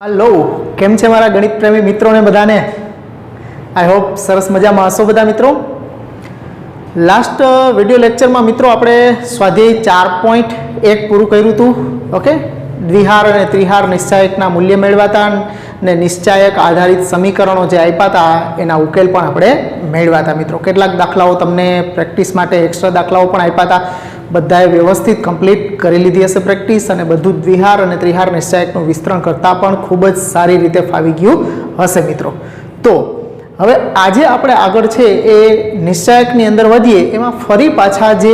Hello केम छे मारा गणित प्रेमी मित्रों ने बधाने आई होप सरस मजा में हशो बधा मित्रों। लास्ट विडियो लेक्चर में मित्रों आपणे स्वाध्याय 4.1 पूरुं कर्युं हतुं। ओके, द्विहार और त्रिहार निश्चायकना मूल्य मेळवाता ने निश्चायक आधारित समीकरणों जे आप्या हता एना उकेल पण आपणे मेळव्या हता मित्रों। केटलाक दाखलाओ तमने प्रेक्टिस माटे एक्स्ट्रा दाखलाओ पण आप्या हता, बधाए व्यवस्थित कम्प्लीट करी लीधी हशे प्रेक्टिस अने बधुं द्विहार अने त्रिहार निश्चायकनुं विस्तरण करता पण खूब ज सारी रीते फावी गयुं हशे मित्रों। तो हवे आजे आपणे आगळ छे ए निश्चायकनी अंदर वधीए एमां फरी पाछा जे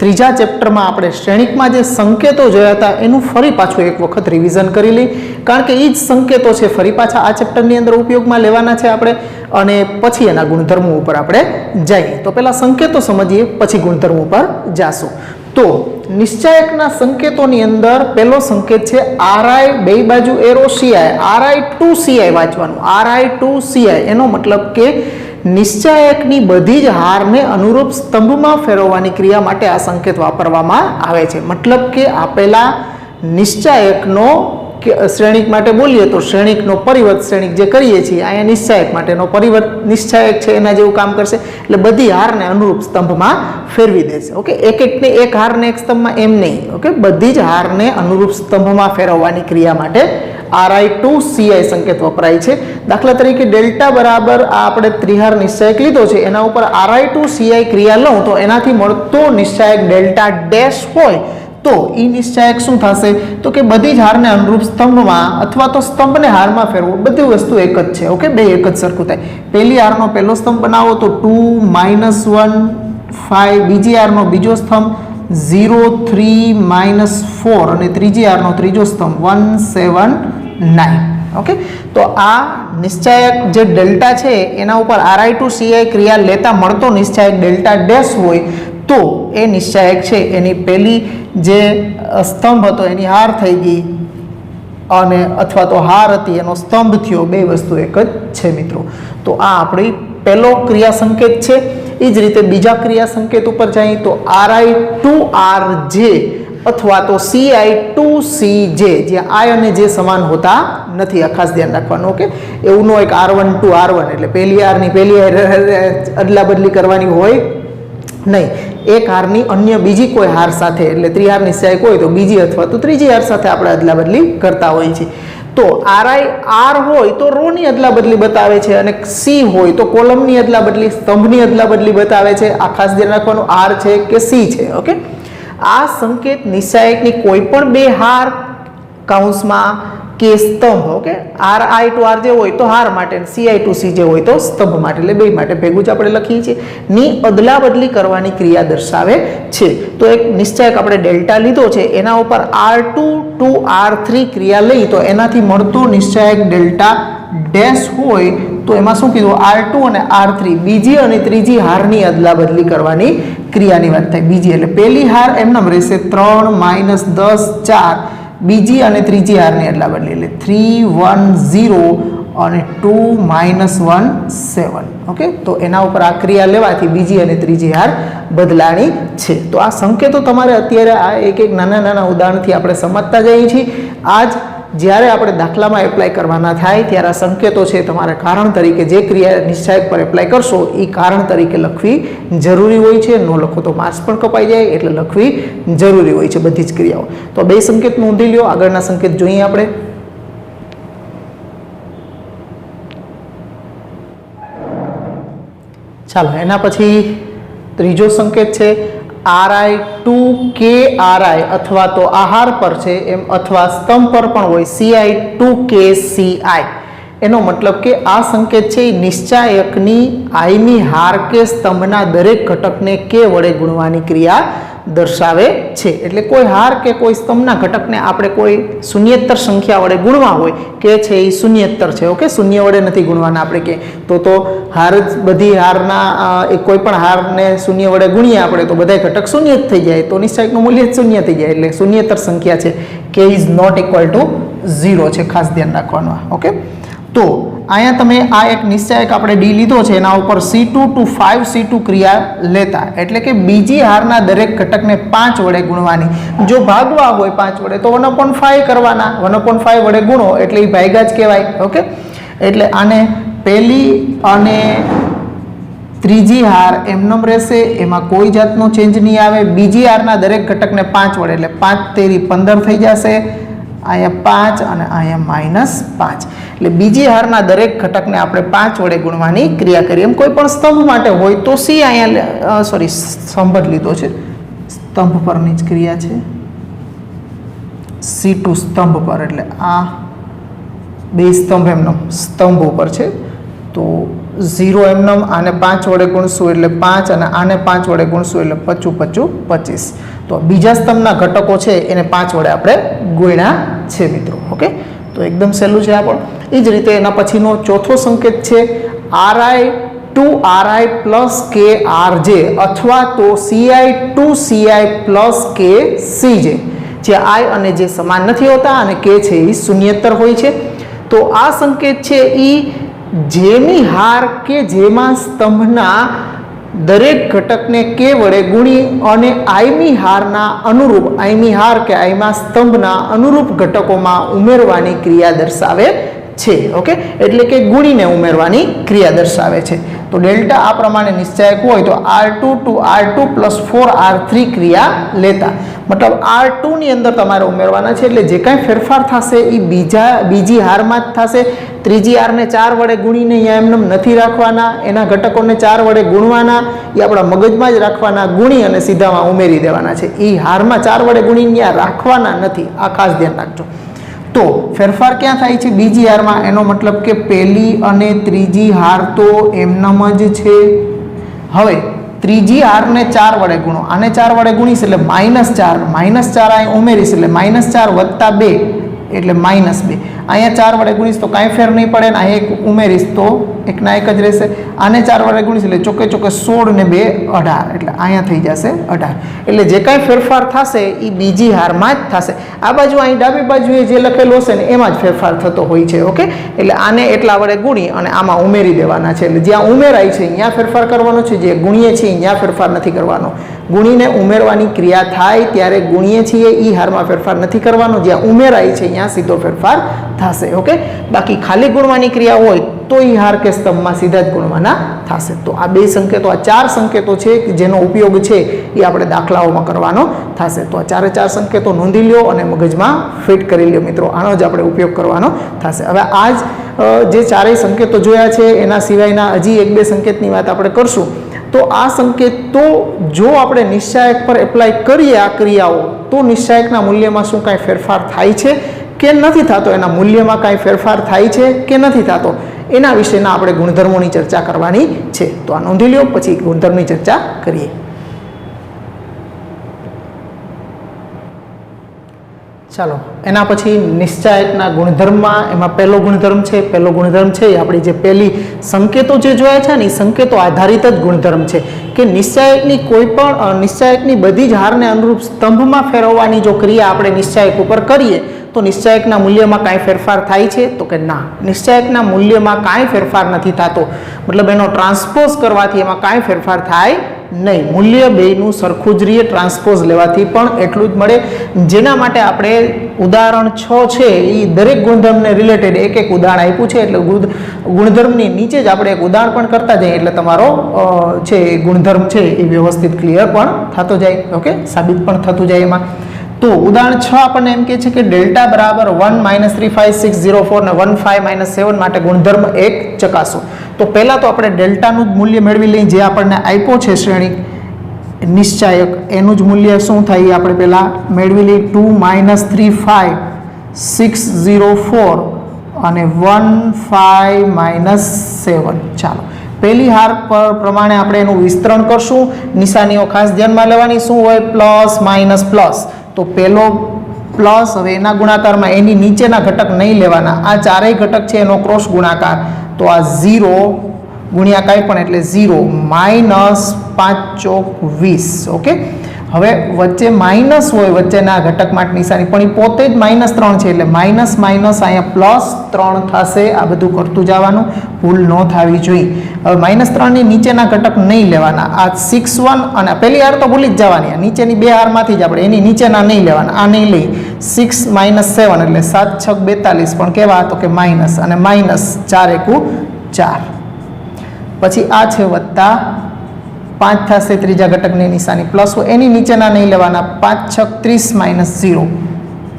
त्रीजा चेप्टरमां आपणे श्रेणिकमां जे संकेतो जोया हता एनुं फरी पाछुं एक वखत रिविजन करी लई, कारण के ई ज संकेतो छे फरी पाछा आ चेप्टरनी अंदर उपयोगमां लेवाना छे आपणे अने पछी एना गुणधर्मो उपर आपणे जाईए। तो पहेला संकेतो समजीए पछी गुणधर्मो पर जाशुं। तो निश्चायकना संकेतोनी अंदर पहेलो संकेत छे RI बे बाजू arrow CI, RI to CI वांचवानुं। RI टू CI एनो मतलब के निश्चायकनी बधी ज हारने अनुरूप स्तंभमां फेरववानी क्रिया माटे आ संकेत वापरवामां आवे छे। मतलब के आपेला निश्चायकनो श्रेणिक माटे बोलीए तो श्रेणिकनो परिवर्त श्रेणिक जे करीए छीए अहींया निश्चायक माटेनो परिवर्त निश्चायक छे एना जेवुं काम करशे, एटले बधी हारने अनुरूप स्तंभमां फेरवी देशे। ओके, एक ने एक हारने एक स्तंभमां एम नहीं। ओके, बधी ज हारने अनुरूप स्तंभमां फेरववानी क्रिया माटे RI टू CI संकेत वपराय छे। दाखला तरीके डेल्टा बराबर आ आपणे त्रिहार निश्चायक लीधो छे, एना उपर RI टू CI क्रिया लઉં तो एनाथी मळतो निश्चायक डेल्टा डैश होय तो ई निश्चायक शुं थशे तो के बधी ज हारने अनुरूप स्तंभमां अथवा तो स्तंभने हारमां फेरवो, बधी वस्तु एक ज छे। ओके, बे एक ज सरखुं थाय। पहेली हारनो पहेलो स्तंभ बनावो तो 2 -1 5, बीजी हारनो बीजो स्तंभ 0 3 -4 અને ત્રીજી હારનો ત્રીજો स्तंभ 1 7 9। ओके, तो आ निश्चायक जे डेल्टा छे एना उपर RI टू CI क्रिया लेता मळतो निश्चायक डेल्टा डैश होय तो ए निश्चायक छे एनी पहेली जे स्तंभ हतो एनी हार थई गई अने अथवा तो हार हती एनो स्तंभ थयो, बे वस्तु एक ज छे मित्रों। तो आ आपणी पहेलो क्रिया संकेत छे। ए ज रीते बीजा क्रिया संकेत उपर जाईए तो RI टू RJ अथवा तो CI टू CJ, ज्यां I अने J समान होता नथी, आ खास ध्यान राखवानुं। ओके, एवुं नो एक R1 टू R1 एटले पहेली हारनी पहेली अदला बदली करवानी होय नहीं, एक हारनी अन्य बीजी कोई हार साथे एटले त्रिहार निश्चायक होय तो बीजी अथवा तो त्रीजी हार साथे आपणे अदला बदली करता होईए छीए। तो RI R होय तो रोनी अदला बदली बतावे छे अने C होय तो कोलमनी अदला बदली, स्तंभनी अदला बदली बतावे छे। आ खास ध्यान राखवानुं R छे के C छे। ओके, आ संकेत निश्चायकनी कोईपण बे हार काउंसमां के स्तंभ, ओके, RI टू RJ होय तो हार माटे, CI टू CJ होय तो स्तंभ माटे, એટલે બે માટે ભેગું જ આપણે લખીએ છીએ ની અદલા બદલી કરવાની ક્રિયા દર્શાવે છે। તો એક નિશ્ચાયક આપણે ડેલ્ટા લીધો છે એના ઉપર R2 ટુ R3 ક્રિયા લઈ તો એનાથી મળતો નિશ્ચાયક ડેલ્ટા ડેશ હોય તો એમાં શું કીધું R2 અને R3 બીજી અને ત્રીજી હારની અદલા બદલી કરવાની ક્રિયાની વાત થાય। બીજી એટલે પહેલી હાર એમનેમ રહેશે 3 -10 4, बीजी अने त्रीजी हारनी अदला बदली एटले 3 1 0 અને 2 -1 7। ओके, तो एना उपर आ क्रिया लेवाथी बीजी अने त्रीजी हार बदलाणी छे। तो आ संकेतो तमारे अत्यारे आ एक एक नाना नाना उदाहरणथी आपणे समजता जईए छीए। आज ज्यारे आपणे दाखलामां एप्लाय करवाना थाय त्यारे आ संकेतो छे तमारे कारण तरीके जे क्रिया निश्चायक पर एप्लाय करशो ई कारण तरीके लखवी जरूरी होय छे। नो लखो तो मार्क्स पण कपाई जाय, एटले लखवी जरूरी होय छे बधी ज क्रियाओ। तो बे संकेत नोंधी ल्यो। आगळना संकेत जोईए आपणे। चालो एना पछी त्रीजो संकेत छे RI टू KRI अथवा तो आहार पर छे एम अथवा स्तंभ पर पण होय CI टू KCI। एनो मतलब के आ संकेत छे निश्चायकनी I नी हार के स्तंभना दरेक घटकने K वडे गुणवानी क्रिया दर्शावे छे। एटले कोई हार के कोई स्तंभना घटकने आपणे कोई शून्येतर संख्या वडे गुणवा होय के छे ई शून्येतर छे। ओके, शून्य वडे नथी गुणवाना आपणे के तो हार ज बधी हारना कोई पण हारने शून्य वडे गुणीए आपणे तो बधाय घटक शून्य ज थई जाय, तो निश्चायकनुं मूल्य ज शून्य थई जाय, एटले शून्येतर संख्या छे के इज नॉट इक्वल टू 0 छे। खास ध्यान राखवानुं। ओके, तो અહીંયા તમે આ એક નિશ્ચાયક આપણે ડી લીધો છે, એના ઉપર C2 to 5C2 ક્રિયા લેતા, એટલે કે બીજી હારના દરેક ઘટકને 5 વડે ગુણવાની. જો ભાગવા હોય 5 વડે તો 1/5 કરવાના, 1/5 વડે ગુણો એટલે એ ભાગ્યા જ કહેવાય. ઓકે, એટલે આને પહેલી અને ત્રીજી હાર એમનેમ રહેશે, એમાં કોઈ જાતનો ચેન્જ નહીં આવે. બીજી હારના દરેક ઘટકને 5 વડે એટલે 5 તેરી 15 થઈ જશે, અહીંયા 5 અને અહીંયા -5. એટલે બીજી હારના દરેક ઘટકને આપણે 5 વડે ગુણવાની ક્રિયા કરીએ. એમ કોઈ પણ સ્તંભ માટે હોય તો C અહીંયા સ્તંભ જ લીધો છે, સ્તંભ પરની જ ક્રિયા છે, C2 સ્તંભ પર, એટલે આ બે સ્તંભ એમનો સ્તંભ ઉપર છે. તો 0 એમનેમ આને 5 વડે ગુણશું એટલે 5 અને આને 5 વડે ગુણશું એટલે 5 5 25. તો બીજા સ્તંભના ઘટકો છે એને 5 વડે આપણે ગુણ્યા છે મિત્રો. ઓકે, તો એકદમ સહેલું છે આ પણ. એ જ રીતે એના પછીનો ચોથો સંકેત છે Ri to Ri plus K Rj અથવા તો Ci to Ci plus K Cj, જે I અને જે સમાન નથી હોતા અને K છે એ શૂન્યેતર હોય છે. તો આ સંકેત છે એ જેની હાર કે જેમાં સ્તંભના દરેક ઘટકને K વડે ગુણી અને આઈમી હારના અનુરૂપ, આઈમી હાર કે આઈમાં સ્તંભના અનુરૂપ ઘટકોમાં ઉમેરવાની ક્રિયા દર્શાવે છે. ઓકે, એટલે કે ગુણીને ઉમેરવાની ક્રિયા દર્શાવે છે. તો ડેલ્ટા આ પ્રમાણે નિશ્ચાયક હોય તો R2 to R2 plus 4R3 ક્રિયા લેતા, મતલબ R2 ની અંદર તમારે ઉમેરવાના છે, એટલે જે કાંઈ ફેરફાર થશે એ બીજી હારમાં જ થશે. ત્રીજી હારને 4 વડે ગુણીને અહીંયા એમને નથી રાખવાના, એના ઘટકોને 4 વડે ગુણવાના, એ આપણા મગજમાં જ રાખવાના, ગુણી અને સીધામાં ઉમેરી દેવાના છે. એ હારમાં 4 વડે ગુણીને ત્યાં રાખવાના નથી, આ ખાસ ધ્યાન રાખજો. તો ફેરફાર ક્યાં થાય છે? બીજી હારમાં. એનો મતલબ કે પહેલી અને ત્રીજી હાર તો એમનામ જ છે. હવે ત્રીજી હારને 4 વડે ગુણો, આને 4 વડે ગુણીશ એટલે -4, -4 અહીં ઉમેરીશ એટલે -4 વત્તા 2 એટલે -2. અહીંયા 4 વડે ગુણીશ તો કાંઈ ફેર નહીં પડે, ને અહીંયા એક ઉમેરીશ તો એકના એક જ રહેશે. આને 4 વડે ગુણીશ એટલે ચોકે ચોકે 16 ને 2 18, એટલે અહીંયા થઈ જશે 18. એટલે જે કાંઈ ફેરફાર થશે એ બીજી હારમાં જ થશે. આ બાજુ અહીં ડાબી બાજુએ જે લખેલું હશે ને એમાં જ ફેરફાર થતો હોય છે. ઓકે, એટલે આને એટલા વડે ગુણી અને આમાં ઉમેરી દેવાના છે. એટલે જ્યાં ઉમેરાય છે અહીંયા ફેરફાર કરવાનો છે, જે ગુણીએ છીએ અહીંયા ફેરફાર નથી કરવાનો. ગુણીને ઉમેરવાની ક્રિયા થાય ત્યારે ગુણીએ છીએ એ હારમાં ફેરફાર નથી કરવાનો, જ્યાં ઉમેરાય છે અહીંયા સીધો ફેરફાર થશે. ઓકે, બાકી ખાલી ગુણવાની ક્રિયા હોય તો એ હાર કે સ્તંભમાં સીધા જ ગુણવાના થશે. તો આ બે સંકેતો, આ 4 સંકેતો છે કે જેનો ઉપયોગ છે એ આપણે દાખલાઓમાં કરવાનો થશે. તો આ 4 સંકેતો નોંધી લ્યો અને મગજમાં ફિટ કરી લ્યો મિત્રો, આનો જ આપણે ઉપયોગ કરવાનો થશે. હવે આ જે 4 સંકેતો જોયા છે એના સિવાયના હજી 1-2 સંકેતની વાત આપણે કરશું. તો આ સંકેતો જો આપણે નિશ્ચાયક પર એપ્લાય કરીએ આ ક્રિયાઓ, તો નિશ્ચાયકના મૂલ્યમાં શું કાંઈ ફેરફાર થાય છે કે નથી થતો, એના મૂલ્યમાં કાંઈ ફેરફાર થાય છે કે નથી થતો, એના વિશેના આપણે ગુણધર્મોની ચર્ચા કરવાની છે. તો આ નોંધી લ્યો, પછી ગુણધર્મની ચર્ચા કરીએ. ચાલો, એના પછી નિશ્ચાયકના ગુણધર્મમાં એમાં પહેલો ગુણધર્મ છે એ આપણી જે પહેલી સંકેતો જે જોયા છે ને એ સંકેતો આધારિત જ ગુણધર્મ છે કે નિશ્ચાયકની બધી જ હારને અનુરૂપ સ્તંભમાં ફેરવવાની જો ક્રિયા આપણે નિશ્ચાયક ઉપર કરીએ તો નિશ્ચાયકના મૂલ્યમાં કાંઈ ફેરફાર થાય છે? તો કે ના, નિશ્ચાયકના મૂલ્યમાં કાંઈ ફેરફાર નથી થતો. મતલબ એનો ટ્રાન્સપોઝ કરવાથી એમાં કાંઈ ફેરફાર થાય નહીં. મૂલ્ય બેયનું સરખું જ રહીએ, ટ્રાન્સપોઝ લેવાથી પણ એટલું જ મળે. જેના માટે આપણે ઉદાહરણ 6 છે એ દરેક ગુણધર્મને રિલેટેડ એક ઉદાહરણ આપ્યું છે, એટલે ગુણધર્મની નીચે જ આપણે એક ઉદાહરણ પણ કરતા જઈએ એટલે તમારો છે ગુણધર્મ છે એ વ્યવસ્થિત ક્લિયર પણ થતો જાય. ઓકે, સાબિત પણ થતું જાય એમાં. તો ઉદાહરણ 6 આપણને એમ કહે છે કે ડેલ્ટા બરાબર 1 -35604 ને 15 -7 માટે ગુણધર્મ 1 ચકાસો. તો પહેલાં તો આપણે ડેલ્ટાનું જ મૂલ્ય મેળવી લઈએ, જે આપણને આપ્યો છે શ્રેણી નિશ્ચાયક, એનું જ મૂલ્ય શું થાય એ આપણે પહેલાં મેળવી લઈએ. 2 -35604 અને 15 -7. ચાલો, પહેલી હાર પર પ્રમાણે આપણે એનું વિસ્તરણ કરશું. નિશાનીઓ ખાસ ધ્યાનમાં લેવાની, શું હોય? Plus minus plus. તો પહેલો પ્લસ, હવે એના ગુણાકારમાં એની નીચેના ઘટક નહીં લેવાના. આ 4 ઘટક છે એનો ક્રોસ ગુણાકાર, તો આ 0 ગુણ્યા કાંઈ પણ એટલે 0 -5 ચોક 20. ઓકે, હવે વચ્ચે માઇનસ હોય વચ્ચેના ઘટક માટે નિશાની, પણ એ પોતે જ -3 છે એટલે માઇનસ માઇનસ અહીંયા +3 થશે. આ બધું કરતું જવાનું, ભૂલ ન થવી જોઈએ. હવે -3 ની નીચેના ઘટક નહીં લેવાના. આ 6 1 અને પહેલી હાર તો ભૂલી જ જવાની, નીચેની બે હારમાંથી જ આપણે એની નીચેના નહીં લેવાના. આ નહીં લઈ 6 - 7 એટલે 7 6 42, પણ કેવા તો કે માઇનસ, અને માઇનસ 4 એકુ 4. પછી આ છે વત્તા 5 થશે, ત્રીજા ઘટકની નિશાની પ્લસ હોય, એની નીચેના નહીં લેવાના. 5 6 30 - 0,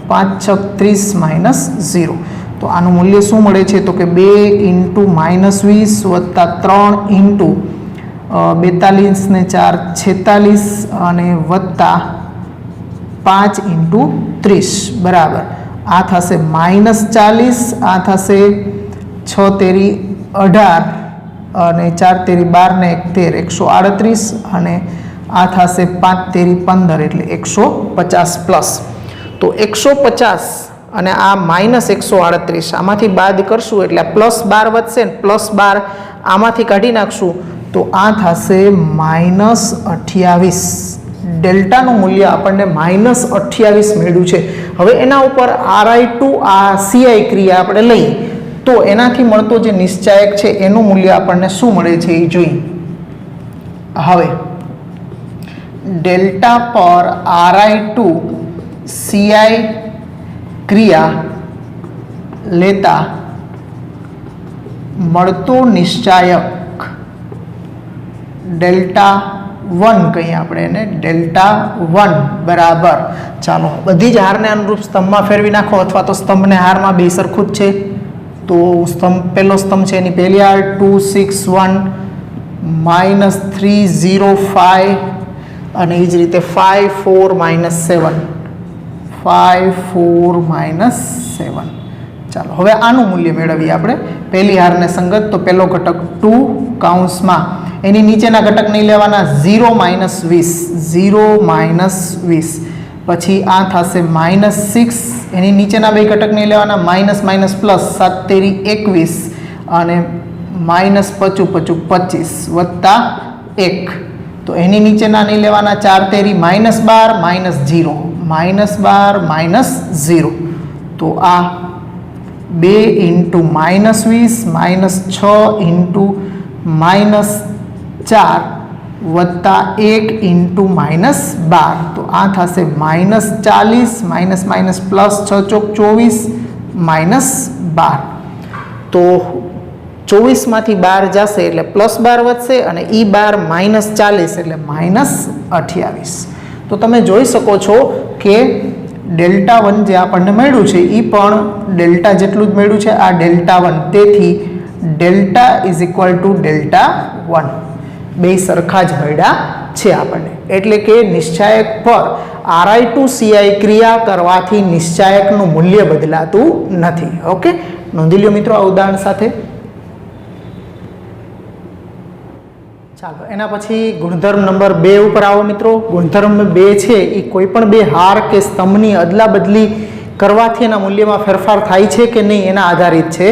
5 6 30 - 0. તો આનું મૂલ્ય શું મળે છે તો કે 2 × -20 વત્તા 3 × 42 ને 4 46 અને વત્તા 5 × 30 બરાબર. આ થશે -40, આ થશે 6 તેરી 18 અને 4 તેરી 12 ને 1 13 138, અને આ થશે 5 તેરી 15 એટલે 150 પ્લસ. તો 150 અને આ -138 આમાંથી બાદ કરશું એટલે +12 વધશે ને +12 આમાંથી કાઢી નાખશું તો આ થશે -28. ડેલ્ટાનું મૂલ્ય આપણને -28 મળ્યું છે. હવે એના ઉપર RI2 આ CI ક્રિયા આપણે લઈ તો એનાથી મળતો જે નિશ્ચાયક છે એનું મૂલ્ય આપણને શું મળે છે એ જોઈએ. હવે ડેલ્ટા પર RI2 CI ક્રિયા લેતા મળતો નિશ્ચાયક ડેલ્ટા 1 કહીએ આપણે એને, ડેલ્ટા 1 બરાબર. ચાલો બધી જ હારને અનુરૂપ સ્તંભમાં ફેરવી નાખો, અથવા તો સ્તંભને હારમાં બે સરખું જ છે. તો સ્તંભ પહેલો સ્તંભ છે એની પહેલી હાર 261 -305 અને એ જ રીતે 54 - 7 54 - 7. ચાલો હવે આનું મૂલ્ય મેળવીએ આપણે. પહેલી હારને સંગત તો પહેલો ઘટક 2 કૌંસમાં એની નીચેના ઘટક નહીં લેવાના, 0 - 20 0 - 20. પછી આ થશે -6 એની નીચેના બે ઘટક નહીં લેવાના, માઇનસ પ્લસ 7 તેરી 21 અને -55 25 વત્તા 1. તો એની નીચેના નહીં લેવાના, 4 તેરી -12 -0 -12 -0. તો આ 2 × -20 -6 × -4 વત્તા 1 × -12. તો આ થશે -40 પ્લસ 6 ચોક 24 -12. તો 24 માંથી 12 જશે એટલે +12 વધશે અને એ 12 -40 એટલે -28. તો તમે જોઈ શકો છો કે ડેલ્ટા 1 જે આપણને મળ્યું છે એ પણ ડેલ્ટા જેટલું જ મળ્યું છે, આ ડેલ્ટા 1. તેથી ડેલ્ટા = ડેલ્ટા 1 બે સરખા જ મળ્યા છે આપણને. એટલે કે નિશ્ચાયક પર RI2 CI ક્રિયા કરવાથી નિશ્ચાયકનું મૂલ્ય બદલાતું નથી. ઓકે, નોંધી લ્યો મિત્રો આ ઉદાહરણ સાથે. ચાલો એના પછી ગુણધર્મ નંબર 2 ઉપર આવો મિત્રો. ગુણધર્મ 2 છે એ કોઈ પણ બે હાર કે સ્તંભની અદલા બદલી કરવાથી એના મૂલ્યમાં ફેરફાર થાય છે કે નહીં એના આધારિત છે.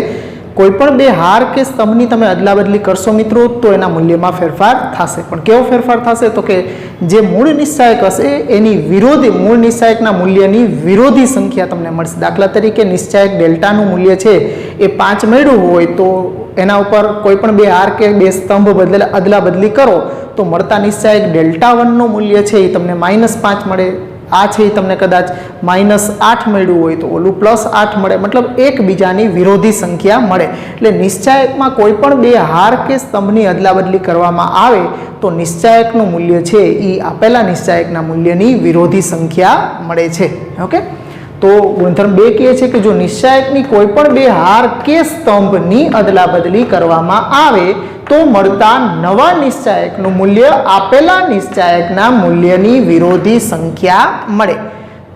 કોઈ પણ બે હાર કે સ્તંભની તમે અદલા બદલી કરશો મિત્રો તો એના મૂલ્યમાં ફેરફાર થશે. પણ કેવો ફેરફાર થશે તો કે જે મૂળ નિશ્ચાયક હશે એની વિરોધી, મૂળ નિશ્ચાયકના મૂલ્યની વિરોધી સંખ્યા તમને મળશે. દાખલા તરીકે નિશ્ચાયક ડેલ્ટાનું મૂલ્ય છે એ 5 મળ્યું હોય તો એના ઉપર કોઈ પણ બે હાર કે બે સ્તંભ અદલા બદલી કરો તો મળતા નિશ્ચાયક ડેલ્ટા 1 નું મૂલ્ય છે એ તમને -5 મળે. આ છે એ તમને કદાચ -8 મળ્યું હોય તો ઓલું +8 મળે. મતલબ એકબીજાની વિરોધી સંખ્યા મળે. એટલે નિશ્ચાયકમાં કોઈ પણ બે હાર કે સ્તંભની અદલા બદલી કરવામાં આવે તો નિશ્ચાયકનું મૂલ્ય છે એ આપેલા નિશ્ચાયકના મૂલ્યની વિરોધી સંખ્યા મળે છે. ઓકે, તો ગુણધર્મ 2 કહે છે કે જો નિશ્ચાયકની કોઈ પણ બે હાર કે સ્તંભની અદલા બદલી કરવામાં આવે તો મળતા નવા નિશ્ચાયકનું મૂલ્ય આપેલા નિશ્ચાયકના મૂલ્યની વિરોધી સંખ્યા મળે.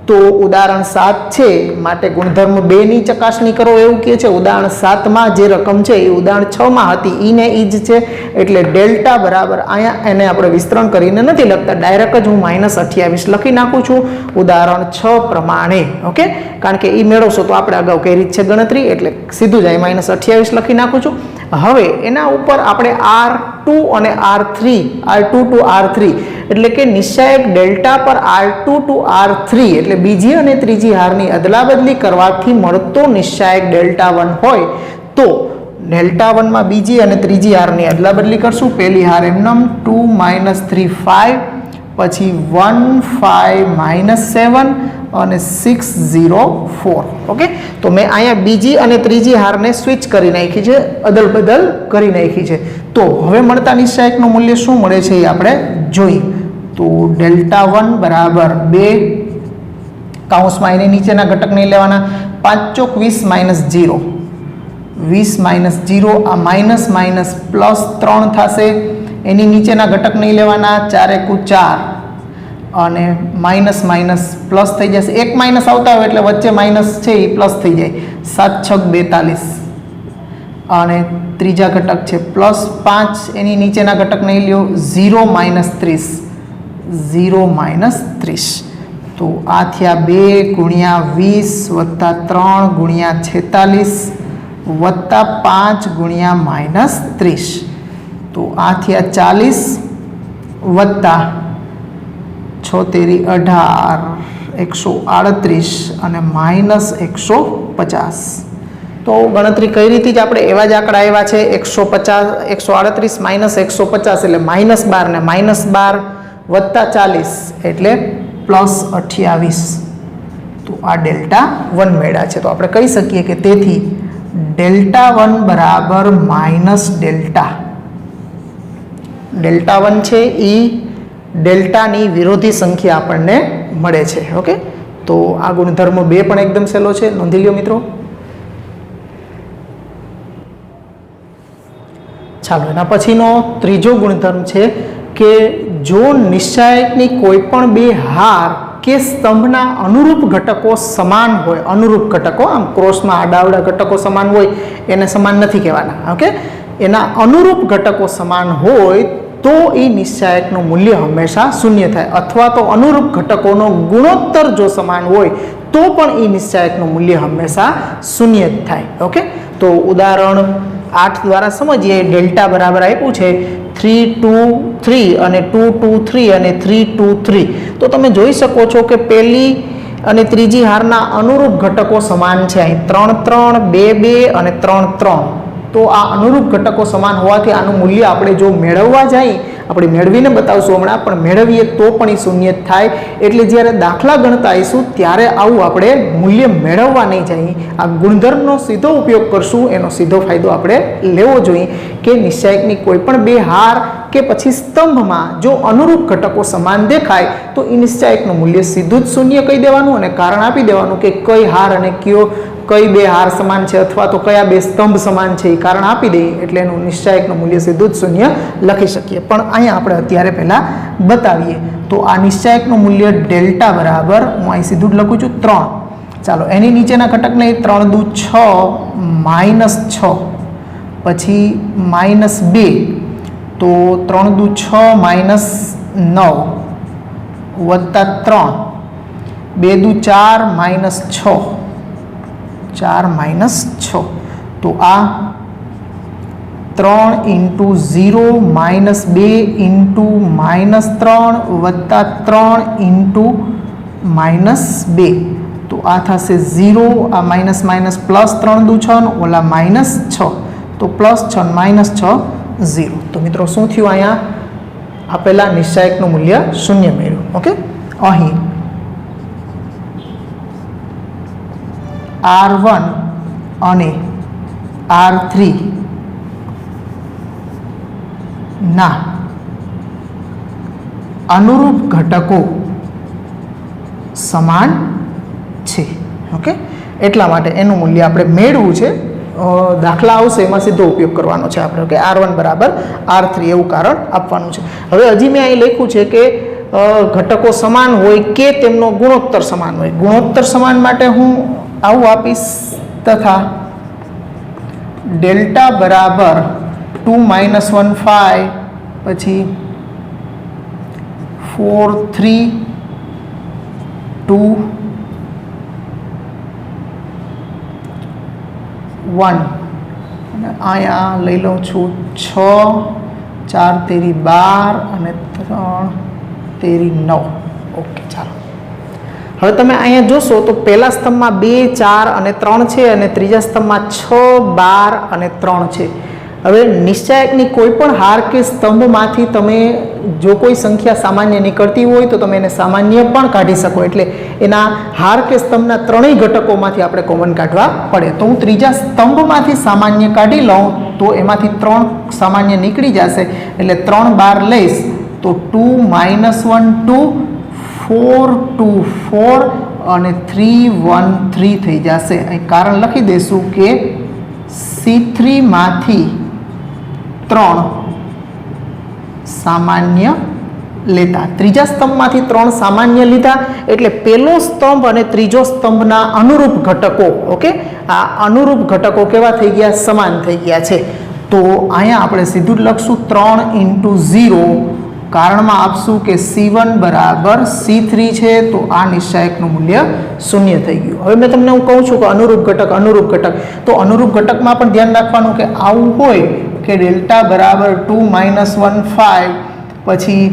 તો ઉદાહરણ 7 છે માટે ગુણધર્મ 2 ની ચકાસણી કરો એવું કહે છે. ઉદાહરણ 7 માં જે રકમ છે એ ઉદાહરણ 6 માં હતી, ઈ ને ઈ જ છે. એટલે ડેલ્ટા બરાબર અહીંયા એને આપણે વિસ્તરણ કરીને નથી લખતા, ડાયરેક્ટ જ હું -28 લખી નાખું છું ઉદાહરણ 6 પ્રમાણે. ઓકે, કારણ કે એ મેળવશો તો આપણે અગાઉ કઈ રીત છે ગણતરી, એટલે સીધું જ અહીં -28 લખી નાખું છું. હવે એના ઉપર આપણે R2 અને R3 R2 to R3 એટલે કે નિશ્ચાયક ડેલ્ટા પર R2 ટુ R3 એટલે બીજી અને ત્રીજી હારની અદલાબદલી કરવાથી મળતો નિશ્ચાયક ડેલ્ટા 1 હોય તો ડેલ્ટા 1 માં બીજી અને ત્રીજી હારની અદલાબદલી કરશું. પહેલી હાર એમનેમ 2 3 5, પછી 1 5 7 અને 6 0 4. ઓકે, તો મેં અહીંયા બીજી અને ત્રીજી હારને સ્વિચ કરી નાખી છે, અદલ બદલ કરી નાખી છે. તો હવે મળતા નિશ્ચાયકનું મૂલ્ય શું મળે છે એ આપણે જોઈએ. તો ડેલ્ટા 1 બરાબર 2, કૌંસમાં એની નીચેના ઘટક નહીં લેવાના, 5 ચોક 20 0, 20 0, આ માઇનસ માઇનસ પ્લસ 3 થશે. એની નીચેના ઘટક નહીં લેવાના, 4 એકુ 4 અને માઇનસ માઇનસ પ્લસ થઈ જશે. એક માઇનસ આવતા હોય એટલે વચ્ચે માઇનસ છે એ પ્લસ થઈ જાય. 7 6 42 અને ત્રીજા ઘટક છે પ્લસ 5, એની નીચેના ઘટક નહીં લ્યો, 0 30, 0 30. તો આ થયા 2 ગુણ્યા 20 વત્તા 3 ગુણ્યા 46 વત્તા 5 ગુણ્યા -30. તો આ થયા 40 વત્તા 6 18 138 અને -150. તો ગણતરી કઈ રીતે જ આપણે એવા જ આંકડા આવ્યા છે. 150 138 -150 એટલે -12 ને -12 વત્તા 40 એટલે +28. તો આ ડેલ્ટા 1 મેળા છે. તો આપણે કહી શકીએ કે તેથી ડેલ્ટા 1 બરાબર માઇનસ ડેલ્ટા 1 છે એ ડેલ્ટાની વિરોધી સંખ્યા આપણને મળે છે. ઓકે, તો આ ગુણધર્મ 2 પણ એકદમ સહેલો છે, નોંધી લ્યો મિત્રો. ચાલો, એના પછીનો ત્રીજો ગુણધર્મ છે કે જો નિશ્ચાયકની કોઈ પણ બે હાર કે સ્તંભના અનુરૂપ ઘટકો સમાન હોય, અનુરૂપ ઘટકો આમ ક્રોસમાં આડાવડા ઘટકો સમાન હોય એને સમાન નથી કહેવાના. ઓકે, એના અનુરૂપ ઘટકો સમાન હોય તો એ નિશ્ચાયકનું મૂલ્ય હંમેશા શૂન્ય થાય, અથવા તો અનુરૂપ ઘટકોનો ગુણોત્તર જો સમાન હોય તો પણ એ નિશ્ચાયકનું મૂલ્ય હંમેશા શૂન્ય જ થાય. ઓકે, તો ઉદાહરણ 8 દ્વારા સમજીએ. ડેલ્ટા બરાબર આપ્યું છે 3 2 3 અને 2 2 3 અને 3 2 3. તો તમે જોઈ શકો છો કે પહેલી અને ત્રીજી હારના અનુરૂપ ઘટકો સમાન છે. અહીં 3 3 2 2 અને 3 3. તો આ અનુરૂપ ઘટકો સમાન હોવાથી આનું મૂલ્ય આપણે જો મેળવવા જઈએ, આપણે મેળવીને બતાવશું હમણાં, પણ મેળવીએ તો પણ એ શૂન્ય જ થાય. એટલે જ્યારે દાખલા ગણતા આવીશું ત્યારે આવું આપણે મૂલ્ય મેળવવા નહીં જઈએ, આ ગુણધર્મનો સીધો ઉપયોગ કરશું. એનો સીધો ફાયદો આપણે લેવો જોઈએ કે નિશ્ચાયકની કોઈ પણ બે હાર કે પછી સ્તંભમાં જો અનુરૂપ ઘટકો સમાન દેખાય તો એ નિશ્ચાયકનું મૂલ્ય સીધું જ શૂન્ય કહી દેવાનું અને કારણ આપી દેવાનું કે કઈ હાર અને કઈ બે હાર સમાન છે અથવા તો કયા બે સ્તંભ સમાન છે એ કારણ આપી દઈએ એટલે એનું નિશ્ચાયકનું મૂલ્ય સીધું જ શૂન્ય લખી શકીએ. પણ અહીંયા આપણે અત્યારે પહેલાં બતાવીએ. તો આ નિશ્ચાયકનું મૂલ્ય ડેલ્ટા બરાબર, હું અહીં સીધું જ લખું છું 3. ચાલો, એની નીચેના ઘટકને 3 દુ 6 -6 પછી -2. તો 3 દુ 6 -9 વત્તા 3, 2 દુ 4 -6, 4 -6. તો આ 3 × 0 -2 × -3 વત્તા 3 × -2. તો આ થશે 0, આ માઇનસ માઇનસ પ્લસ 3 દુ 6 ઓલા -6. તો +6 -6 0. તો મિત્રો શું થયું? અહીંયા આપેલા નિશ્ચાયકનું મૂલ્ય શૂન્ય મળ્યું. ઓકે, અહીં R1 અને R3 ના અનુરૂપ ઘટકો સમાન છે. ઓકે, એટલા માટે એનું મૂલ્ય આપણે મેળવવું છે. દાખલા આવશે એમાં સીધો ઉપયોગ કરવાનો છે આપણે કે R1 બરાબર R3 એવું કારણ આપવાનું છે. હવે હજી મેં અહીં લખ્યું છે કે ઘટકો સમાન હોય કે તેમનો ગુણોત્તર સમાન હોય. ગુણોત્તર સમાન માટે હું આવું આપીશ, તથા ડેલ્ટા બરાબર 2 - 1 5 પછી 4 3 2 1 અને અહીંયા લઈ લઉં છું 6 4 તેરી 12 અને 3 તેરી 9. ઓકે, ચાલો. હવે તમે અહીંયા જોશો તો પહેલા સ્તંભમાં 2, 4 અને 3 છે અને ત્રીજા સ્તંભમાં 6, 12 અને 3 છે. હવે નિશ્ચાયકની કોઈ પણ હાર કે સ્તંભમાંથી તમે જો કોઈ સંખ્યા સામાન્ય નીકળતી હોય તો તમે એને સામાન્ય પણ કાઢી શકો. એટલે એના હાર કે સ્તંભના ત્રણેય ઘટકોમાંથી આપણે કોમન કાઢવા પડે. તો હું ત્રીજા સ્તંભમાંથી સામાન્ય કાઢી લઉં તો એમાંથી 3 સામાન્ય નીકળી જશે. એટલે 3 બહાર લઈશ તો 2 -1 2, 4 2 4 અને 3 1 3 થઈ જશે. અહીં કારણ લખી દઈશું કે C3 માંથી 3 સામાન્ય લેતા. ત્રીજા સ્તંભમાંથી 3 સામાન્ય લીધા એટલે પહેલો સ્તંભ અને ત્રીજો સ્તંભના અનુરૂપ ઘટકો, ઓકે, આ અનુરૂપ ઘટકો કેવા થઈ ગયા? સમાન થઈ ગયા છે. તો અહીંયા આપણે સીધું જ લખશું 3 × 0. કારણમાં આપશું કે C1 બરાબર C3 છે તો આ નિશ્ચાયકનું મૂલ્ય 0 થઈ ગયું. હવે મેં તમને હું કહું છું કે અનુરૂપ ઘટક, તો અનુરૂપ ઘટકમાં પણ ધ્યાન રાખવાનું કે આવું હોય કે ડેલ્ટા બરાબર 2 - 1 5, પછી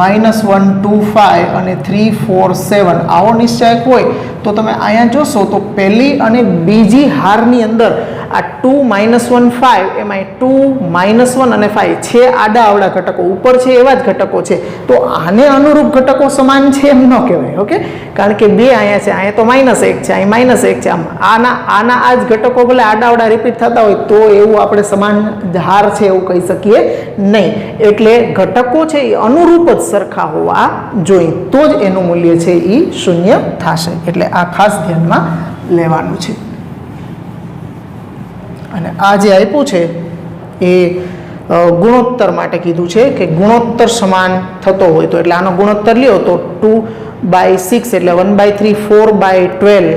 -1 2 5 અને 3 4 7 આવો નિશ્ચાયક હોય તો તમે અહીંયા જોશો તો પહેલી અને બીજી હારની અંદર આ 2 - 1 5 એમાં 2 -1 અને 5 છે આડા આવડા ઘટકો, ઉપર છે એવા જ ઘટકો છે. તો આને અનુરૂપ ઘટકો સમાન છે એમ ન કહેવાય. ઓકે, કારણ કે 2 અહીંયા છે, અહીંયા તો -1 છે, અહીં -1 છે. આમ આના આ જ ઘટકો ભલે આડા આવડા રિપીટ થતા હોય તો એવું આપણે સમાન હાર છે એવું કહી શકીએ નહીં. એટલે ઘટકો છે એ અનુરૂપ જ સરખા હોવા જોઈએ તો જ એનું મૂલ્ય છે એ 0 થશે. એટલે આ ખાસ ધ્યાનમાં લેવાનું છે. અને આ જે આપ્યું છે એ ગુણોત્તર માટે કીધું છે કે ગુણોત્તર સમાન થતો હોય તો, એટલે આનો ગુણોત્તર લ્યો તો 2/6 એટલે 1/3 4/12,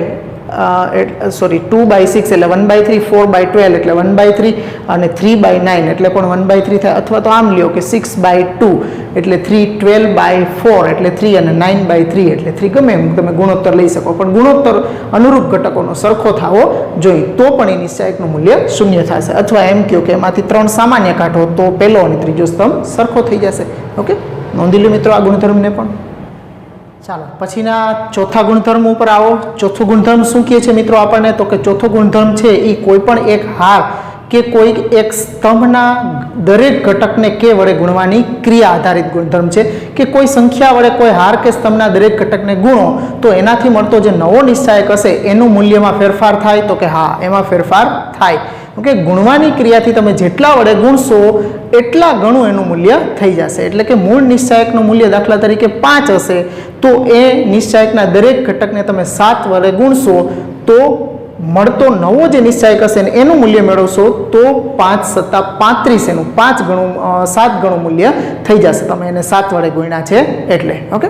2/6 એટલે 1/3 4/12 એટલે 1/3 અને 3/9 એટલે પણ 1/3 થાય. અથવા તો આમ લ્યો કે 6/2 એટલે 3, 12/4 એટલે 3 અને 9/3 એટલે 3. ગમે એમ તમે ગુણોત્તર લઈ શકો, પણ ગુણોત્તર અનુરૂપ ઘટકોનો સરખો થવો જોઈએ તો પણ એ નિશ્ચાયકનું મૂલ્ય 0 થશે. અથવા એમ કહો કે એમાંથી 3 સામાન્ય કાઢો તો પહેલો અને ત્રીજો સ્તંભ સરખો થઈ જશે. ઓકે, નોંધી લો મિત્રો આ ગુણધર્મને પણ. ચાલો પછીના ચોથા ગુણધર્મ ઉપર આવો. ચોથો ગુણધર્મ શું કહે છે મિત્રો આપણને? તો કે ચોથો ગુણધર્મ છે એ કોઈ પણ એક હાર કે કોઈ એક સ્તંભના દરેક ઘટકને કે વડે ગુણવાની ક્રિયા આધારિત ગુણધર્મ છે. કે કોઈ સંખ્યા વડે કોઈ હાર કે સ્તંભના દરેક ઘટકને ગુણો તો એનાથી મળતો જે નવો નિશ્ચાયક હશે એનું મૂલ્યમાં ફેરફાર થાય? તો કે હા, એમાં ફેરફાર થાય. ઓકે, ગુણવાની ક્રિયાથી તમે જેટલા વડે ગુણશો એટલા ઘણું એનું મૂલ્ય થઈ જશે. એટલે કે મૂળ નિશ્ચાયકનું મૂલ્ય દાખલા તરીકે 5 હશે તો એ નિશ્ચાયકના દરેક ઘટકને તમે 7 વડે ગુણશો તો મળતો નવો જે નિશ્ચાયક હશે ને એનું મૂલ્ય મેળવશો તો 5 + 35 એનું 7 ગણું મૂલ્ય થઈ જશે. તમે એને 7 વડે ગુણ્યા છે એટલે. ઓકે,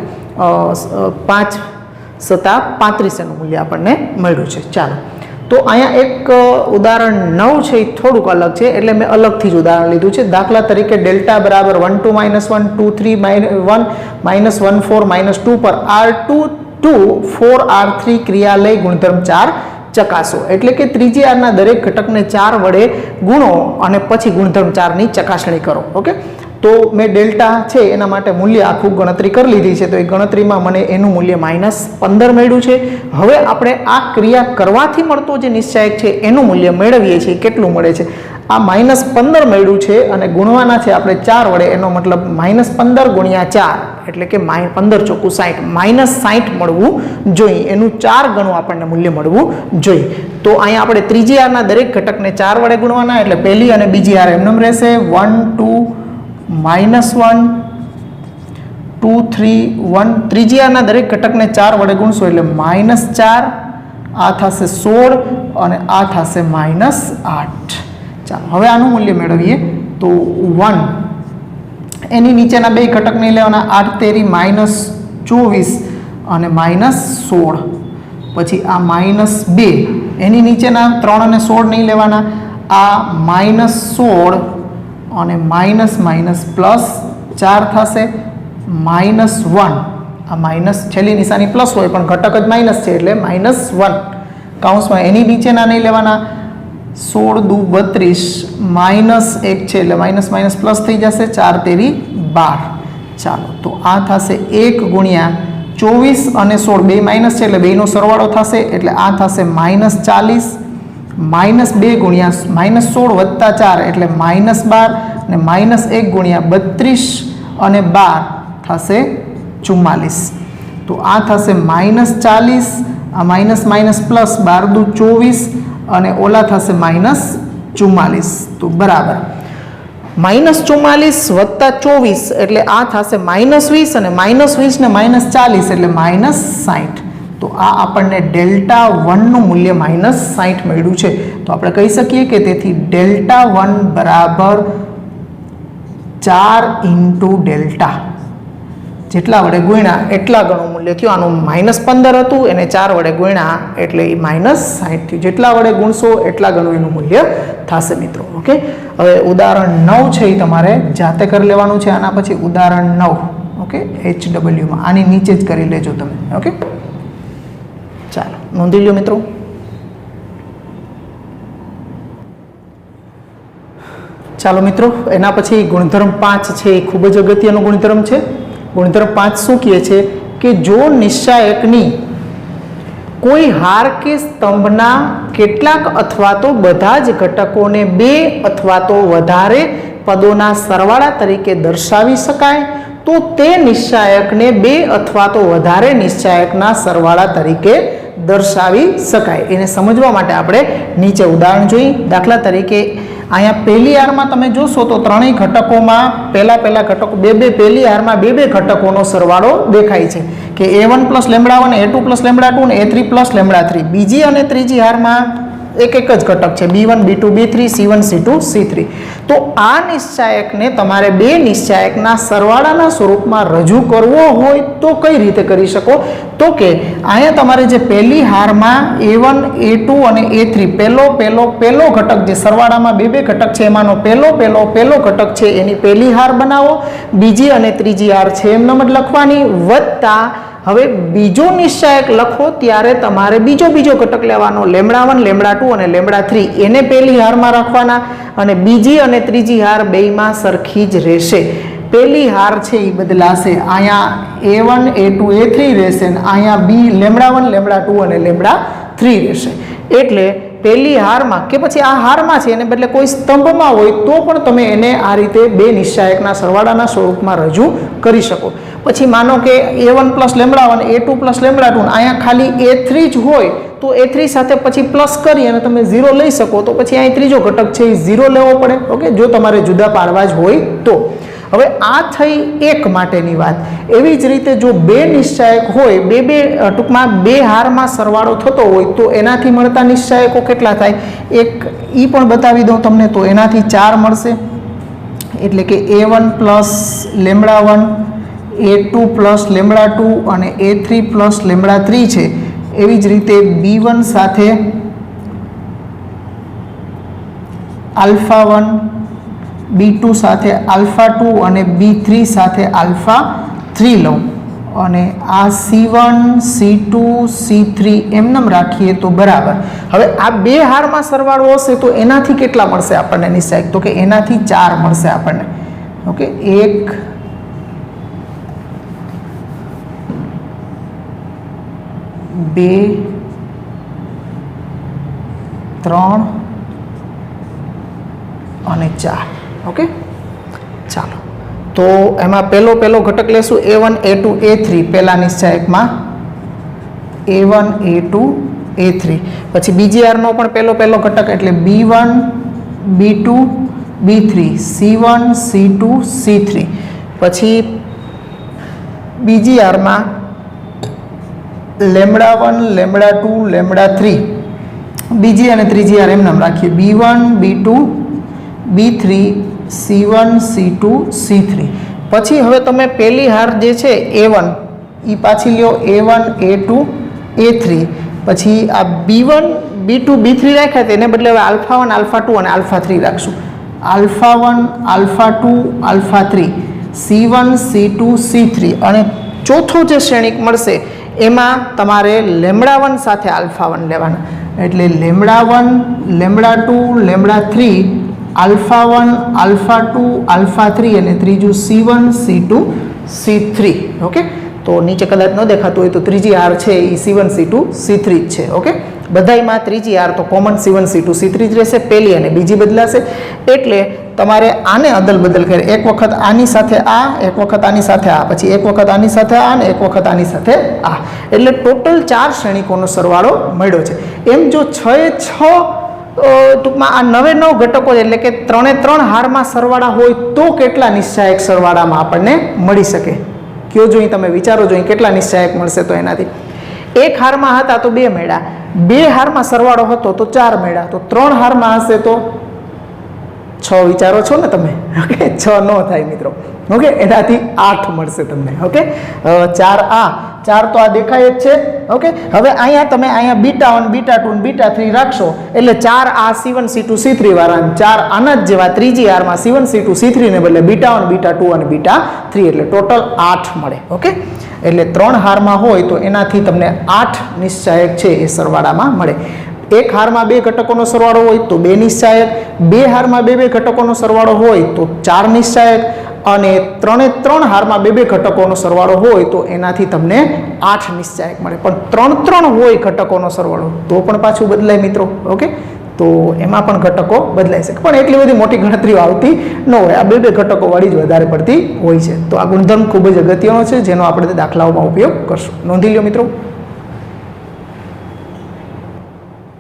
5 + 35 એનું મૂલ્ય આપણને મળ્યું છે. ચાલો, તો અહીંયા એક ઉદાહરણ 9 છે એ થોડુંક અલગ છે એટલે મેં અલગથી જ ઉદાહરણ લીધું છે. દાખલા તરીકે ડેલ્ટા બરાબર 1 2 -1 2 3 1 -1 4 -2 પર R2 2 4 R3 ક્રિયા લઈ ગુણધર્મ 4 ચકાસો. એટલે કે ત્રીજી આરના દરેક ઘટકને 4 વડે ગુણો અને પછી ગુણધર્મ 4ની ચકાસણી કરો. ઓકે, તો મેં ડેલ્ટા છે એના માટે મૂલ્ય આખું ગણતરી કરી લીધી છે. તો એ ગણતરીમાં મને એનું મૂલ્ય -15 મળ્યું છે. હવે આપણે આ ક્રિયા કરવાથી મળતો જે નિશ્ચાયક છે એનું મૂલ્ય મેળવીએ છીએ. કેટલું મળે છે? આ -15 મળ્યું છે અને ગુણવાના છે આપણે 4 વડે. એનો મતલબ -15 × 4 એટલે કે 15 ચોખ્ખું 60, -60 મળવું જોઈએ. એનું 4 ગણું આપણને મૂલ્ય મળવું જોઈએ. તો અહીંયા આપણે ત્રીજી હારના દરેક ઘટકને 4 વડે ગુણવાના એટલે પહેલી અને બીજી હાર એમનેમ રહેશે. 1 2 -1 2 3 1. ત્રીજી હારના દરેક ઘટકને 4 વડે ગુણશો એટલે -4, આ થશે 16 અને આ થશે -8. ચાલો હવે આનું મૂલ્ય મેળવીએ તો 1 એની નીચેના બે ઘટક નહીં લેવાના, 8 તેરી -24 અને -16. પછી આ -2 એની નીચેના 3 અને 16 નહીં લેવાના, આ -16 અને +4 થશે, -1 આ માઇનસ છેલ્લી નિશાની પ્લસ હોય પણ ઘટક જ માઇનસ છે એટલે -1 કૌંસમાં. એની નીચેના નહીં લેવાના, 16 દુ 32 -1 છે એટલે માઇનસ પ્લસ થઈ જશે, 4 તેરી 12. ચાલો તો આ થશે 1 ગુણ્યા 24 અને 16 બે માઇનસ છે એટલે બેનો સરવાળો થશે એટલે આ થશે -40 -2 ગુણ્યા -16 વત્તા 4 એટલે -12 અને -1 ગુણ્યા 32 અને 12 થશે 44 તો આ થશે -40 આ માઇનસ માઇનસ પ્લસ 12 દુ 24 અને ઓલા થશે -44 તો બરાબર -44 વત્તા 24 એટલે આ થશે -20 અને -20 ને -40 એટલે -60 તો આ આપણને Δ1 નું મૂલ્ય -60 મળ્યું છે તો આપણે કહી શકીએ કે તેથી Δ1 બરાબર 4 × Δ જેટલા વડે ગુણ્યા એટલા ગણું મૂલ્ય થયું આનું -15 હતું એને 4 વડે ગુણ્યા એટલે એ -60 થયું જેટલા વડે ગુણશો એટલા ગણું એનું મૂલ્ય થશે મિત્રો ઓકે હવે ઉદાહરણ 9 છે એ તમારે જાતે કરી લેવાનું છે આના પછી ઉદાહરણ 9 ઓકે HW માં આની નીચે જ કરી લેજો તમે ઓકે ચાલો નોંધી લો મિત્રો ચાલો મિત્રો એના પછી ગુણધર્મ 5 છે એ ખૂબ જ અગત્યનો ગુણધર્મ છે ગુણધર્મ 5 શું કહે છે કે જો નિશ્ચાયકની કોઈ હાર કે સ્તંભના કેટલાક અથવા તો બધા જ ઘટકોને બે અથવા તો વધારે પદોના સરવાળા તરીકે દર્શાવી શકાય તો તે નિશ્ચાયકને બે અથવા તો વધારે નિશ્ચાયકના સરવાળા તરીકે દર્શાવી શકાય એને સમજવા માટે આપણે નીચે ઉદાહરણ જોઈએ દાખલા તરીકે અહીંયા પહેલી હારમાં તમે જોશો તો ત્રણેય ઘટકોમાં પહેલા ઘટકો પહેલી હારમાં બે ઘટકોનો સરવાળો દેખાય છે કે a1 + λ1 a2 + λ2 અને a3 + λ3 બીજી અને ત્રીજી હારમાં એક જ ઘટક છે b1 b2 b3 c1 c2 c3 તો આ નિશ્ચાયકને તમારે બે નિશ્ચાયકના સરવાળાના સ્વરૂપમાં રજૂ કરવો હોય તો કઈ રીતે કરી શકો તો કે અહીંયા તમારે જે પહેલી હારમાં a1 a2 અને a3 પહેલો ઘટક જે સરવાળામાં બે ઘટક છે એમાંનો પહેલો ઘટક છે એની પહેલી હાર બનાવો બીજી અને ત્રીજી હાર છે એમ જ લખવાની વત્તા હવે બીજો નિશ્ચાયક લખો ત્યારે તમારે બીજો ઘટક લેવાનો λ1 λ2 અને λ3 એને પહેલી હારમાં રાખવાના અને બીજી અને ત્રીજી હાર બેયમાં સરખી જ રહેશે પહેલી હાર છે એ બદલાશે અહીંયા a1 a2 a3 રહેશે અને અહીંયા λ1 λ2 અને λ3 રહેશે એટલે પહેલી હારમાં કે પછી આ હારમાં છે એને બદલે કોઈ સ્તંભમાં હોય તો પણ તમે એને આ રીતે બે નિશ્ચાયકના સરવાળાના સ્વરૂપમાં રજૂ કરી શકો પછી માનો કે a1 + λ1 a2 + λ2 અહીંયા ખાલી a3 જ હોય તો a3 સાથે પછી પ્લસ કરી અને તમે 0 લઈ શકો તો પછી અહીં ત્રીજો ઘટક છે એ 0 લેવો પડે ઓકે જો તમારે જુદા પાડવા જ હોય તો હવે આ થઈ એક માટેની વાત એવી જ રીતે જો બે નિશ્ચાયક હોય ટૂંકમાં બે હારમાં સરવાળો થતો હોય તો એનાથી મળતા નિશ્ચાયકો કેટલા થાય એક ઈ પણ બતાવી દઉં તમને તો એનાથી 4 મળશે એટલે કે a1 + λ1 a2 + λ2 અને a3 + λ3 છે એવી જ રીતે b1 સાથે α1 b2 સાથે α2 અને b3 સાથે α3 લઉં અને આ c1 c2 c3 એમનેમ રાખીએ તો બરાબર હવે આ બે હારમાં સરવાળો હશે તો એનાથી કેટલા મળશે આપણને નિશ્ચાયક તો કે એનાથી 4 મળશે આપણને ઓકે 1 2 3 અને 4 ઓકે ચાલો તો એમાં પહેલો ઘટક લેશું a1 a2 a3 પહેલા નિશ્ચાયકમાં a1 a2 a3 પછી બીજી હારનો પણ પહેલો ઘટક એટલે b1 b2 b3 c1 c2 c3 પછી બીજી હારમાં λ1 λ2 λ3 બીજી અને ત્રીજી હાર એમ નામ રાખીએ b1 b2 b3 c1 c2 c3 પછી હવે તમે પહેલી હાર જે છે a1 એ પાછી લ્યો a1 a2 a3 પછી આ b1 b2 b3 રાખ્યા તેને બદલે હવે α1 α2 અને α3 રાખશું α1 α2 α3 c1 c2 c3 અને ચોથો જે શ્રેણિક મળશે એમાં તમારે λ1 સાથે α1 લેવાના એટલે λ1 λ2 λ3 α1 α2 α3 અને ત્રીજું c1 c2 C3 ઓકે તો નીચે કદાચ ન દેખાતું હોય તો ત્રીજી હાર છે એ C1 C2 C3 જ છે ઓકે બધાયમાં ત્રીજી હાર તો કોમન C1 C2 C3 જ રહેશે પહેલી અને બીજી બદલાશે એટલે તમારે આને અદલ બદલ કરી એક વખત આની સાથે આ એક વખત આની સાથે આ પછી એક વખત આની સાથે આ અને એક વખત આની સાથે આ એટલે ટોટલ 4 શ્રેણિકોનો સરવાળો મળ્યો છે એમ જો 6 એ 6 ટૂંકમાં આ 9 ઘટકો એટલે કે 3 હારમાં સરવાળા હોય તો કેટલા નિશ્ચાયક સરવાળામાં આપણને મળી શકે કયો જોઈ તમે વિચારો જોઈ કેટલા નિશ્ચાયક મળશે તો એનાથી એક હારમાં હતા તો 2 મળ્યા 2 હારમાં સરવાળો હતો તો 4 મળ્યા તો 3 હારમાં હશે તો 6 વિચારો છો ને તમે ઓકે 6 ન થાય મિત્રો ઓકે એનાથી 8 મળશે તમને ઓકે 4 તો આ દેખાય જ છે ઓકે હવે અહીંયા તમે અહીંયા β1 β2 અને β3 રાખશો એટલે 4 આ C1 C2 C3 વાળા 4 આના જ જેવા ત્રીજી હારમાં C1 C2 C3 ને બદલે β1 β2 અને β3 એટલે ટોટલ 8 મળે ઓકે એટલે 3 હારમાં હોય તો એનાથી તમને 8 નિશ્ચાયક છે એ સરવાળામાં મળે એક હારમાં 2 ઘટકોનો સરવાળો હોય તો 2 નિશ્ચાયક 2 હારમાં 2 ઘટકોનો સરવાળો હોય તો 4 નિશ્ચાયક અને 3 હારમાં 2 ઘટકોનો સરવાળો હોય તો એનાથી તમને 8 નિશ્ચાયક મળે પણ 3 હોય ઘટકોનો સરવાળો તો પણ પાછું બદલાય મિત્રો ઓકે તો એમાં પણ ઘટકો બદલાઈ શકે પણ એટલી બધી મોટી ગણતરીઓ આવતી ન હોય આ 2 ઘટકો વાળી જ વધારે પડતી હોય છે તો આ ગુણધર્મ ખૂબ જ અગત્યનો છે જેનો આપણે દાખલાઓમાં ઉપયોગ કરશું નોંધી લો મિત્રો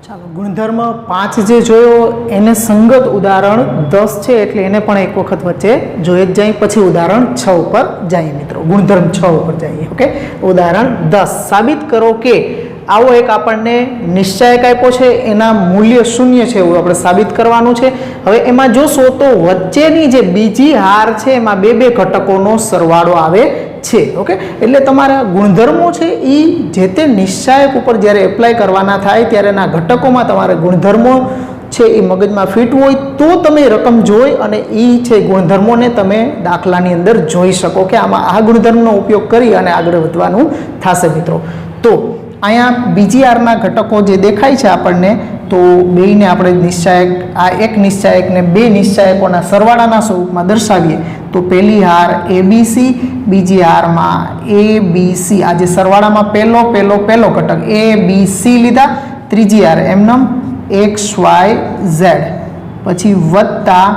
ચાલો ગુણધર્મ 5 જે જોયો એને સંગત ઉદાહરણ 10 છે એટલે એને પણ એક વખત વચ્ચે જોઈ જ જાય પછી ઉદાહરણ 6 ઉપર જઈએ મિત્રો ગુણધર્મ 6 ઉપર જઈએ ઓકે ઉદાહરણ 10 સાબિત કરો કે આવો એક આપણને નિશ્ચાયક આપ્યો છે એના મૂલ્ય શૂન્ય છે એવું આપણે સાબિત કરવાનું છે હવે એમાં જોશો તો વચ્ચેની જે બીજી હાર છે એમાં 2 ઘટકોનો સરવાળો આવે છે ઓકે એટલે તમારા ગુણધર્મો છે એ જે તે નિશ્ચાયક ઉપર જ્યારે એપ્લાય કરવાના થાય ત્યારે એના ઘટકોમાં તમારે ગુણધર્મો છે એ મગજમાં ફિટ હોય તો તમે રકમ જોઈ અને એ છે ગુણધર્મોને તમે દાખલાની અંદર જોઈ શકો કે આમાં આ ગુણધર્મનો ઉપયોગ કરી અને આગળ વધવાનું થશે મિત્રો તો અહીંયા બીજી હારના ઘટકો જે દેખાય છે આપણને તો બેયને આપણે નિશ્ચાયક આ એક નિશ્ચાયકને 2 નિશ્ચાયકોના સરવાળાના સ્વરૂપમાં દર્શાવીએ તો પહેલી હાર ABC બીજી હારમાં ABC આ જે સરવાળામાં પહેલો ઘટક ABC લીધા ત્રીજી હાર એમનમ XYZ પછી વત્તા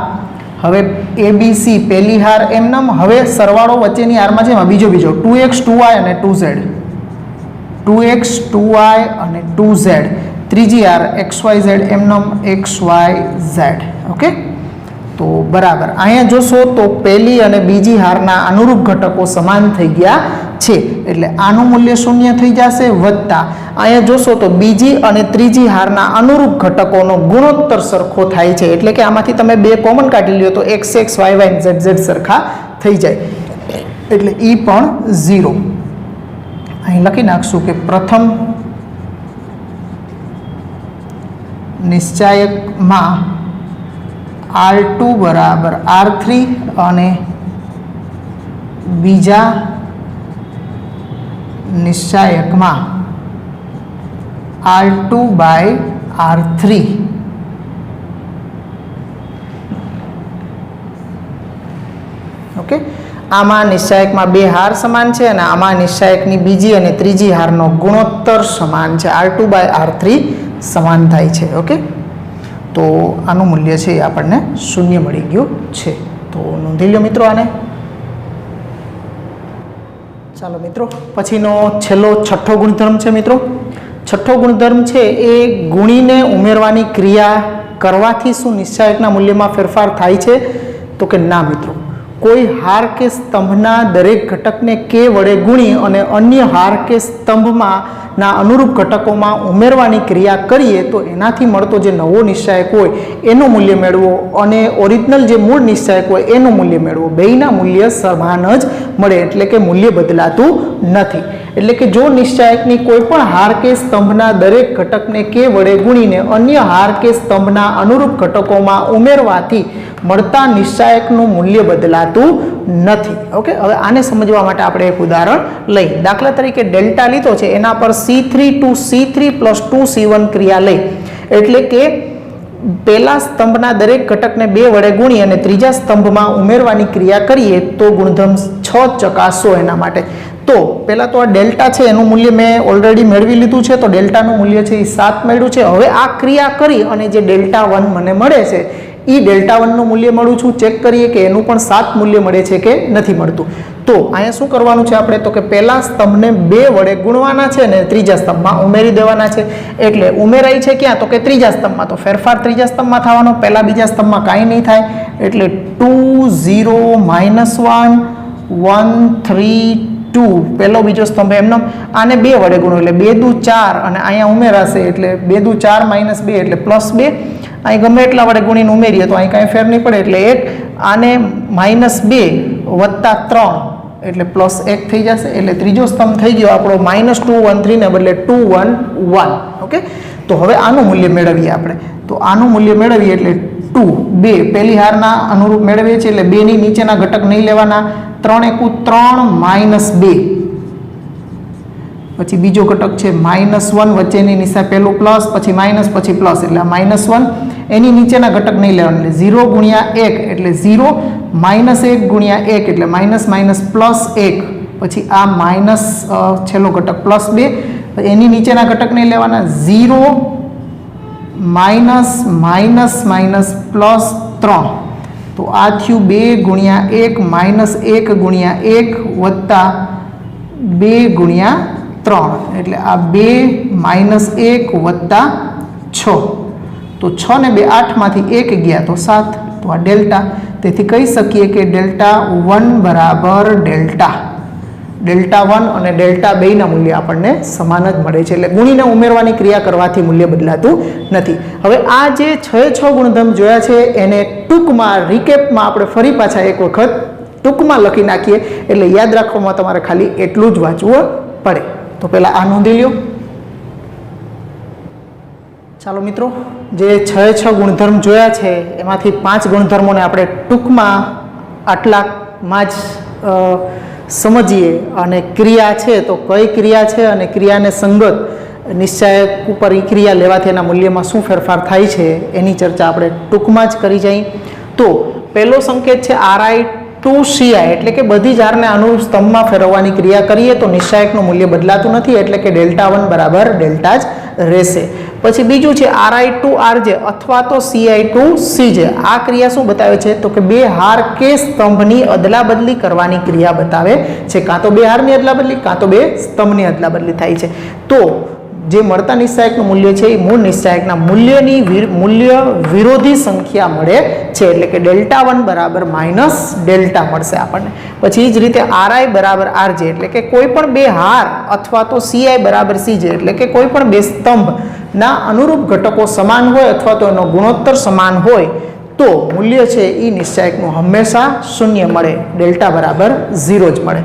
હવે ABC પહેલી હાર એમનમ હવે સરવાળો વચ્ચેની હારમાં છે એમાં બીજો 2x 2y અને 2z 2x 2y અને 2z ત્રીજી હાર XYZ એમનમ XYZ ઓકે તો બરાબર અહીંયા જોશો તો પહેલી અને બીજી હારના અનુરૂપ ઘટકો સમાન થઈ ગયા છે એટલે આનું મૂલ્ય શૂન્ય થઈ જશે વત્તા અહીંયા જોશો તો બીજી અને ત્રીજી હારના અનુરૂપ ઘટકોનો ગુણોત્તર સરખો થાય છે એટલે કે આમાંથી તમે 2 કોમન કાઢી લ્યો તો x x y y z z સરખા થઈ જાય એટલે એ પણ 0 અહીં લખી નાખશું કે પ્રથમ નિશ્ચાયકમાં R2 બરાબર R3 અને બીજા નિશ્ચાયકમાં R2 બાય R3 ઓકે આમાં નિશ્ચાયકમાં 2 હાર સમાન છે અને આમાં નિશ્ચાયકની બીજી અને ત્રીજી હારનો ગુણોત્તર સમાન છે R2 બાય R3 સમાન થાય છે ઓકે તો આનું મૂલ્ય છે એ આપણને શૂન્ય મળી ગયું છે તો નોંધી લો મિત્રો આને ચાલો મિત્રો પછીનો છેલ્લો છઠ્ઠો ગુણધર્મ છે મિત્રો છઠ્ઠો ગુણધર્મ છે એ ગુણીને ઉમેરવાની ક્રિયા કરવાથી શું નિશ્ચાયકના મૂલ્યમાં ફેરફાર થાય છે તો કે ના મિત્રો કોઈ હાર કે સ્તંભના દરેક ઘટકને k વડે ગુણી અને અન્ય હાર કે સ્તંભમાં ના અનુરૂપ ઘટકોમાં ઉમેરવાની ક્રિયા કરીએ તો એનાથી મળતો જે નવો નિશ્ચાયક હોય એનું મૂલ્ય મેળવો અને ઓરિજિનલ જે મૂળ નિશ્ચાયક હોય એનું મૂલ્ય મેળવો બેયના મૂલ્ય સમાન જ મળે એટલે કે મૂલ્ય બદલાતું નથી એટલે કે જો નિશ્ચાયકની કોઈ પણ હાર કે સ્તંભના દરેક ઘટકને k વડે ગુણીને અન્ય હાર કે સ્તંભના અનુરૂપ ઘટકોમાં ઉમેરવાથી મળતા નિશ્ચાયકનું મૂલ્ય બદલાતું નથી ઓકે હવે આને સમજવા માટે આપણે એક ઉદાહરણ લઈ દાખલા તરીકે ડેલ્ટા લીધો છે એના પર C3 to C3 + 2C1 ક્રિયા લઈ એટલે કે પહેલા સ્તંભના દરેક ઘટકને 2 વડે ગુણી અને ત્રીજા સ્તંભમાં ઉમેરવાની ક્રિયા કરીએ તો ગુણધર્મ 6 ચકાસો એના માટે. તો પહેલાં તો આ ડેલ્ટા છે એનું મૂલ્ય મેં ઓલરેડી મેળવી લીધું છે, તો ડેલ્ટાનું મૂલ્ય છે એ 7 મળ્યું છે. હવે આ ક્રિયા કરી અને જે ડેલ્ટા 1 મને મળે છે એ ડેલ્ટા 1નું મૂલ્ય મળું છું, ચેક કરીએ કે એનું પણ 7 મૂલ્ય મળે છે કે નથી મળતું. તો અહીંયા શું કરવાનું છે આપણે, તો કે પહેલા સ્તંભને 2 વડે ગુણવાના છે ને ત્રીજા સ્તંભમાં ઉમેરી દેવાના છે. એટલે ઉમેરાય છે ક્યાં, તો કે ત્રીજા સ્તંભમાં, તો ફેરફાર ત્રીજા સ્તંભમાં થવાનો, પહેલા બીજા સ્તંભમાં કાંઈ નહીં થાય. એટલે 2 0 -1 1 3 2 પહેલો બીજો સ્તંભ એમનો આને 2 વડે ગુણો એટલે 2 દુ 4 અને અહીંયા ઉમેરાશે એટલે 2 દુ 4 -2 એટલે +2. અહીં ગમે એટલા વડે ગુણીને ઉમેરીએ તો અહીં કાંઈ ફેર નહીં પડે એટલે 1, આને -2 વત્તા 3 એટલે +1 થઈ જશે. એટલે ત્રીજો સ્તંભ થઈ ગયો આપણો -213 ને બદલે 211. ઓકે, તો હવે આનું મૂલ્ય મેળવીએ આપણે. તો આનું મૂલ્ય મેળવીએ એટલે 2 પહેલી હારના અનુરૂપ મેળવીએ છીએ એટલે 2 ની નીચેના ઘટક નહીં લેવાના. 3 એકુ 3 -2 પછી બીજો ઘટક છે -1 વચ્ચેની નિશા પહેલું પ્લસ પછી માઇનસ પછી પ્લસ એટલે -1 એની નીચેના ઘટક નહીં લેવાના એટલે 0 ગુણ્યા 1 એટલે 0 -1 ગુણ્યા 1 એટલે +1 પછી આ માઇનસ છેલ્લો ઘટક +2 એની નીચેના ઘટક નહીં લેવાના 0 -+3 તો આ થયું 2 ગુણ્યા 1 -1 ગુણ્યા 1 વત્તા 2 ગુણ્યા 3 એટલે આ 2 -1 વત્તા 6 તો 6 ને 2 8 માંથી 1 ગયા તો 7 તો આ ડેલ્ટા. તેથી કહી શકીએ કે ડેલ્ટા 1 બરાબર ડેલ્ટા 1 અને ડેલ્ટા 2 ના મૂલ્ય આપણને સમાન જ મળે છે. એટલે ગુણીને ઉમેરવાની ક્રિયા કરવાથી મૂલ્ય બદલાતું નથી. હવે આ જે 6 ગુણધર્મ જોયા છે એને ટૂંકમાં રિકેપમાં આપણે ફરી પાછા એક વખત ટૂંકમાં લખી નાખીએ એટલે યાદ રાખવામાં તમારે ખાલી એટલું જ વાંચવું પડે. તો પહેલાં આ નોંધી લ્યો. ચાલો મિત્રો, જે 6 ગુણધર્મ જોયા છે એમાંથી 5 ગુણધર્મોને આપણે ટૂંકમાં આટલામાં જ સમજીએ અને ક્રિયા છે તો કઈ ક્રિયા છે અને ક્રિયાને સંગત નિશ્ચયક ઉપર એ ક્રિયા લેવાથી એના મૂલ્યમાં શું ફેરફાર થાય છે એની ચર્ચા આપણે ટૂંકમાં જ કરી જઈએ. તો પહેલો સંકેત છે RI2CI એટલે કે બધી જ હારને અનુરૂપ સ્તંભમાં ફેરવવાની ક્રિયા કરીએ તો નિશ્ચયકનું મૂલ્ય બદલાતું નથી એટલે કે ડેલ્ટા 1 બરાબર ડેલ્ટા જ રહેશે. પછી બીજું છે RI2RJ અથવા તો CI2CJ. આ ક્રિયા શું બતાવે છે તો કે 2 હાર કે સ્તંભની અદલા બદલી કરવાની ક્રિયા બતાવે છે. કાં તો 2 હારની અદલા બદલી કાં તો 2 સ્તંભની અદલા બદલી થાય છે. તો જે મળતા નિશ્ચાયકનું મૂલ્ય છે એ મૂળ નિશ્ચાયકના મૂલ્ય વિરોધી સંખ્યા મળે છે એટલે કે ડેલ્ટા 1 બરાબર માઇનસ ડેલ્ટા મળશે આપણને. પછી એ જ રીતે RI બરાબર RJ એટલે કે કોઈ પણ 2 હાર અથવા તો CI બરાબર CJ એટલે કે કોઈ પણ 2 સ્તંભના અનુરૂપ ઘટકો સમાન હોય અથવા તો એનો ગુણોત્તર સમાન હોય તો મૂલ્ય છે એ નિશ્ચાયકનું હંમેશા શૂન્ય મળે, ડેલ્ટા બરાબર 0 જ મળે.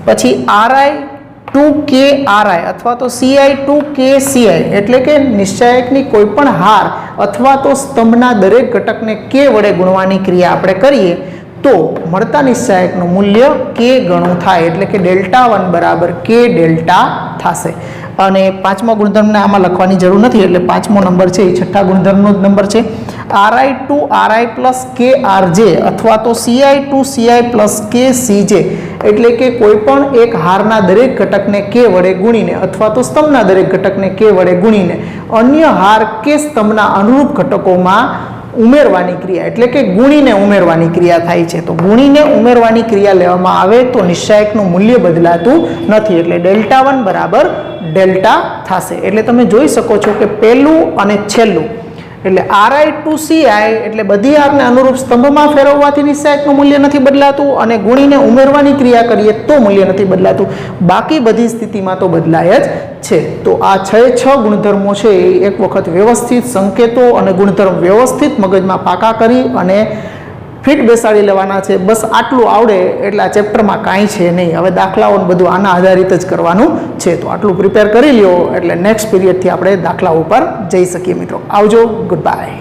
પછી RI2KRI અથવા તો CI2KCI એટલે કે નિશ્ચાયકની કોઈ પણ હાર અથવા તો સ્તંભના દરેક ઘટકને k વડે ગુણવાની ક્રિયા આપણે કરીએ તો મળતા નિશ્ચાયકનું મૂલ્ય k ગણું થાય એટલે કે ડેલ્ટા 1 બરાબર k ડેલ્ટા થશે. અને 5મા ગુણધર્મને આમાં લખવાની જરૂર નથી એટલે 5મો નંબર છે એ 6થા ગુણધર્મનો જ નંબર છે. RI2RI plus KRJ અથવા તો CI2CI plus KCJ એટલે કે કોઈ પણ એક હારના દરેક ઘટકને k વડે ગુણીને અથવા તો સ્તંભના દરેક ઘટકને k વડે ગુણીને અન્ય હાર કે સ્તંભના અનુરૂપ ઘટકોમાં ઉમેરવાની ક્રિયા એટલે કે ગુણીને ઉમેરવાની ક્રિયા થાય છે. તો ગુણીને ઉમેરવાની ક્રિયા લેવામાં આવે તો નિશ્ચાયકનું મૂલ્ય બદલાતું નથી એટલે ડેલ્ટા 1 બરાબર ડેલ્ટા થશે. એટલે તમે જોઈ શકો છો કે પહેલું અને છેલ્લું એટલે RI2CI એટલે બધી હારને અનુરૂપ સ્તંભમાં ફેરવવાથી નિશ્ચાયકનું મૂલ્ય નથી બદલાતું અને ગુણીને ઉમેરવાની ક્રિયા કરીએ તો મૂલ્ય નથી બદલાતું. બાકી બધી સ્થિતિમાં તો બદલાય જ છે. તો આ 6 ગુણધર્મો છે એ એક વખત વ્યવસ્થિત સંકેતો અને ગુણધર્મ વ્યવસ્થિત મગજમાં પાકા કરી અને ફિટ બેસાડી લેવાના છે. બસ આટલું આવડે એટલે આ ચેપ્ટરમાં કાંઈ છે નહીં. હવે દાખલાઓ બધું આના આધારિત જ કરવાનું છે. તો આટલું પ્રિપેર કરી લ્યો એટલે નેક્સ્ટ પીરિયડથી આપણે દાખલા ઉપર જઈ શકીએ. મિત્રો આવજો, ગુડ બાય.